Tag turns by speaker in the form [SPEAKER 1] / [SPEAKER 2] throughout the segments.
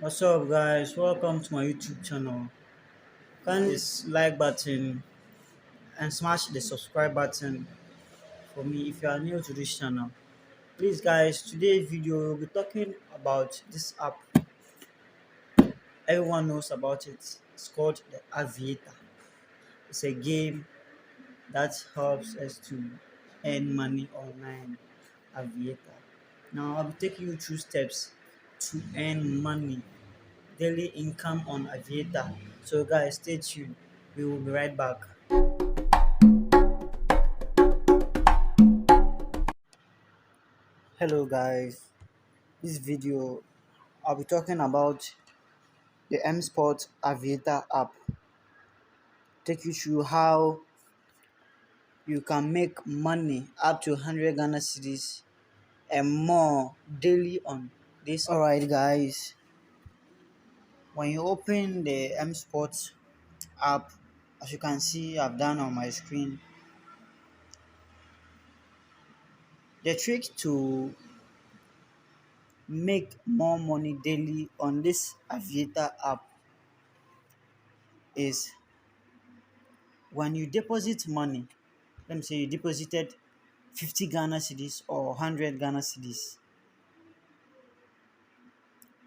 [SPEAKER 1] What's up, guys? Welcome to my YouTube channel. Kindly this like button and smash the subscribe button for me if you are new to this channel. Please, guys, today's video we'll be talking about this app. Everyone knows about it. It's called the Aviator. It's a game that helps us to earn money online. Aviator. Now, I'll be taking you through steps to earn money daily income on Aviator. So guys, stay tuned. We will be right back. Hello guys. This video I'll be talking about the Msport Aviator app. Take you through how you can make money up to 100 Ghana cedis and more daily on this. Alright guys. When you open the Msport app, as you can see I've done on my screen, the trick to make more money daily on this Aviator app is when you deposit money. Let me say you deposited 50 Ghana cedis or 100 Ghana cedis.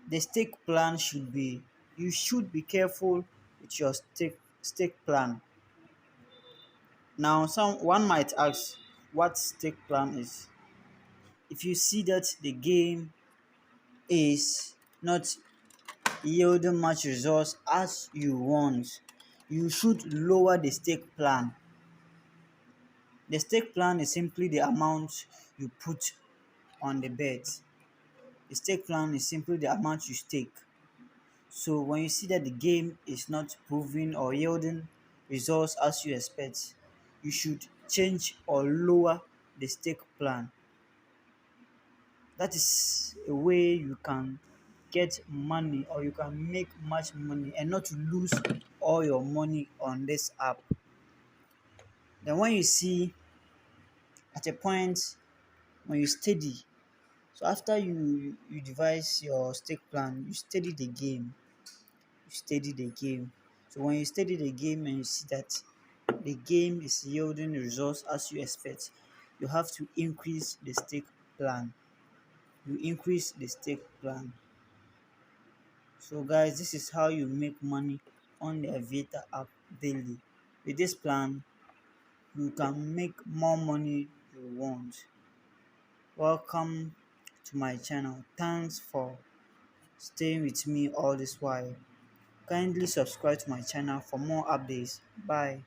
[SPEAKER 1] The stake plan should be, you should be careful with your stake plan. Now one might ask what stake plan is. If you see that the game is not yielding much results as you want, you should lower the stake plan. The stake plan is simply the amount you put on the bet. The stake plan is simply the amount you stake. So when you see that the game is not proving or yielding results as you expect, you should change or lower the stake plan. That is a way you can get money or you can make much money and not to lose all your money on this app. Then when you see at a point when you steady, so after you devise your stake plan, you steady the game. So when you steady the game and you see that the game is yielding results as you expect, you have to increase the stake plan. So guys, this is how you make money on the Aviator app daily. With this plan, you can make more money you want. Welcome to my channel. Thanks for staying with me all this while. Kindly subscribe to my channel for more updates. Bye.